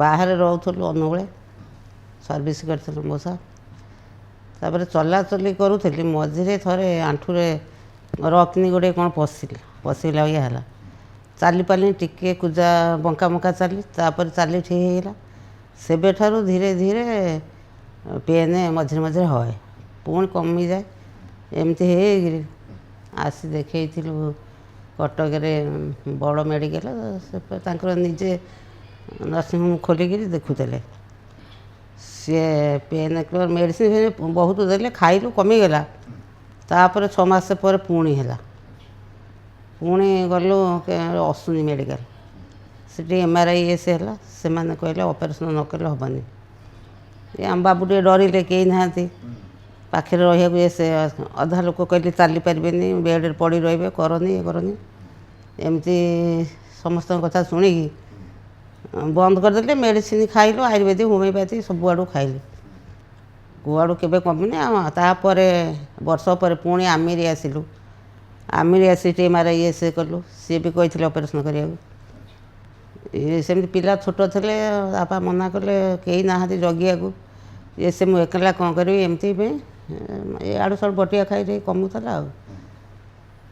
ବାହାରେ ରହୁଥିଲୁ ଅନୁଗୁଳେ ସର୍ଭିସ୍ କରିଥିଲୁ ମଉସା। ତାପରେ ଚଲାଚଲି କରୁଥିଲି, ମଝିରେ ଥରେ ଆଣ୍ଠୁରେ ରକ୍ନି ଗୋଟେ କ'ଣ ପଶିଲା ଇଏ ହେଲା। ଚାଲିପାରିଲିନି, ଟିକେ କୁଜା ବଙ୍କା ବଙ୍କା ଚାଲି, ତାପରେ ଚାଲି ଠିକ୍ ହେଇଗଲା। ସେବେଠାରୁ ଧୀରେ ଧୀରେ ପେନ୍ ମଝିରେ ମଝିରେ ହଏ, ପୁଣି କମିଯାଏ। ଏମିତି ହେଇକିରି ଆସି ଦେଖେଇଥିଲୁ କଟକରେ ବଡ଼ ମେଡ଼ିକାଲ। ସେ ତାଙ୍କର ନିଜେ ନର୍ସିଂହୋମ୍ ଖୋଲିକିରି ଦେଖୁଥିଲେ। ସିଏ ପେନ୍ କିଲର୍ ମେଡ଼ିସିନ ବହୁତ ଦେଲେ, ଖାଇଲୁ କମିଗଲା। ତାପରେ 6 ମାସ ପରେ ପୁଣି ହେଲା। ପୁଣି ଗଲୁ ଅଶ୍ୱିନୀ ମେଡ଼ିକାଲ, ସେଠି MRI ହେଲା। ସେମାନେ କହିଲେ ଅପରେସନ୍ ନ କଲେ ହେବନି। ଆମ ବାବୁ ଟିକେ ଡରିଲେ, କେହି ନାହାନ୍ତି ପାଖରେ ରହିବାକୁ। ସେ ଅଧା ଲୋକ କହିଲେ ଚାଲିପାରିବେନି, ବେଡ଼୍ରେ ପଡ଼ି ରହିବେ, କରନି ଇଏ କରନି। ଏମିତି ସମସ୍ତଙ୍କ କଥା ଶୁଣିକି ବନ୍ଦ କରିଦେଲେ। ମେଡ଼ିସିନ ଖାଇଲୁ, ଆୟୁର୍ବେଦିକ ହୋମିଓପାଥି ସବୁଆଡ଼ୁ ଖାଇଲୁ, କୁଆଡ଼ୁ କେବେ କମିନି। ତାପରେ ବର୍ଷ ପରେ ପୁଣି ଆମିରି ଆସିଲୁ। ଆମିରି ଆସି MRI କଲୁ, ସିଏ ବି କହିଥିଲେ ଅପରେସନ୍ କରିବାକୁ। ସେମିତି ପିଲା ଛୋଟ ଥିଲେ, ବାପା ମନା କଲେ, କେହି ନାହାନ୍ତି ଜଗିବାକୁ। ସେ ମୁଁ ଏକଲା କ'ଣ କରିବି, ଏମିତି ପାଇଁ ଇଆଡ଼ୁ ସିଆଡ଼ୁ ବଟିକା ଖାଇ ଟିକେ କମୁଥିଲା ଆଉ।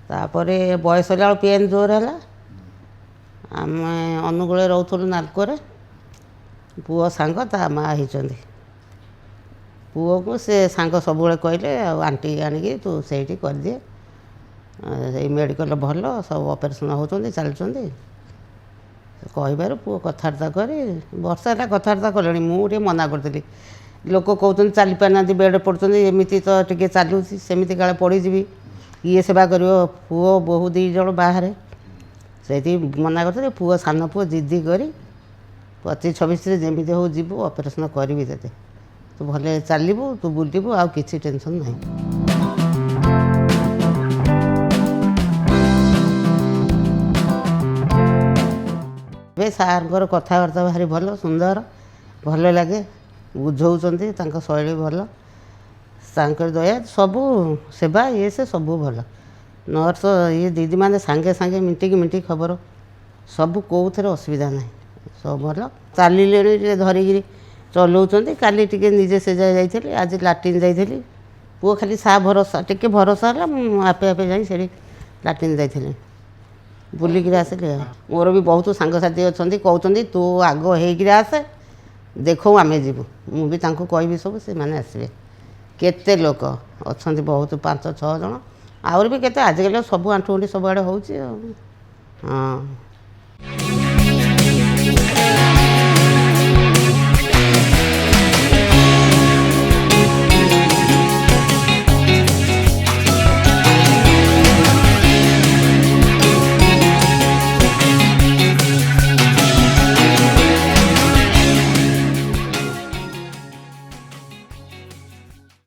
ତାପରେ ବୟସ ହେଲା ବେଳକୁ ପେନ୍ ଜୋର ହେଲା। ଆମେ ଅନୁଗୁଳରେ ରହୁଥିଲୁ ନାଲକୋରେ। ପୁଅ ସାଙ୍ଗ ତା ମା' ହେଇଛନ୍ତି। ପୁଅକୁ ସେ ସାଙ୍ଗ ସବୁବେଳେ କହିଲେ, ଆଉ ଆଣ୍ଟି ଆଣିକି ତୁ ସେଇଠି କରିଦିଏ, ଏଇ ମେଡ଼ିକାଲ ଭଲ, ସବୁ ଅପରେସନ୍ ହେଉଛନ୍ତି, ଚାଲୁଛନ୍ତି। କହିବାରୁ ପୁଅ କଥାବାର୍ତ୍ତା କରି ବର୍ଷେ ହେଲା କଥାବାର୍ତ୍ତା କଲେଣି। ମୁଁ ଟିକେ ମନା କରିଥିଲି। ଲୋକ କହୁଛନ୍ତି ଚାଲିପାରୁନାହାନ୍ତି, ବେଡ଼୍ରେ ପଡ଼ୁଛନ୍ତି, ଏମିତି ତ ଟିକେ ଚାଲୁଛି, ସେମିତି କାଳେ ପଡ଼ିଯିବି, କିଏ ସେବା କରିବ? ପୁଅ ବୋହୂ 2 ଜଣ ବାହାରେ, ସେଇଠି ମନା କରିଥିଲି। ପୁଅ ସାନ ପୁଅ ଜିଦି କରି 25-26ରେ ଯେମିତି ହଉ ଯିବୁ, ଅପରେସନ୍ କରିବି ତତେ, ତୁ ଭଲରେ ଚାଲିବୁ, ତୁ ବୁଲିବୁ, ଆଉ କିଛି ଟେନସନ୍ ନାହିଁ। ଏବେ ସାର୍ଙ୍କର କଥାବାର୍ତ୍ତା ଭାରି ଭଲ, ସୁନ୍ଦର, ଭଲ ଲାଗେ, ବୁଝଉଛନ୍ତି, ତାଙ୍କ ଶୈଳୀ ଭଲ, ତାଙ୍କର ଦୟା, ସବୁ ସେବା ସେ ସବୁ ଭଲ। ନର୍ସ ଦିଦି ମାନେ ସାଙ୍ଗେ ସାଙ୍ଗେ ମିନିଟ୍ ଖବର, ସବୁ କେଉଁଥିରେ ଅସୁବିଧା ନାହିଁ, ସବୁ ଭଲ। ଚାଲିଲେଣି, ଟିକେ ଧରିକିରି ଚଲାଉଛନ୍ତି। କାଲି ଟିକେ ନିଜେ ସେ ଯାଇଥିଲି, ଆଜି ଲାଟ୍ରିନ୍ ଯାଇଥିଲି। ପୁଅ ଖାଲି ଭରସା, ଟିକେ ଭରସା ହେଲା, ମୁଁ ଆପେ ଯାଇ ସେଠି ଲାଟ୍ରିନ୍ ଯାଇଥିଲି, ବୁଲିକିରି ଆସିଲି। ମୋର ବି ବହୁତ ସାଙ୍ଗସାଥି ଅଛନ୍ତି, କହୁଛନ୍ତି ତୁ ଆଗ ହେଇକିରି ଆସେ, ଦେଖଉ ଆମେ ଯିବୁ। ମୁଁ ବି ତାଙ୍କୁ କହିବି ସବୁ, ସେମାନେ ଆସିବେ। କେତେ ଲୋକ ଅଛନ୍ତି, ବହୁତ 5-6 ଜଣ, ଆହୁରି ବି କେତେ। ଆଜିକାଲି ସବୁ ଆଣ୍ଠୁଗଣ୍ଠି ସବୁଆଡ଼େ ହେଉଛି ଆଉ। ହଁ।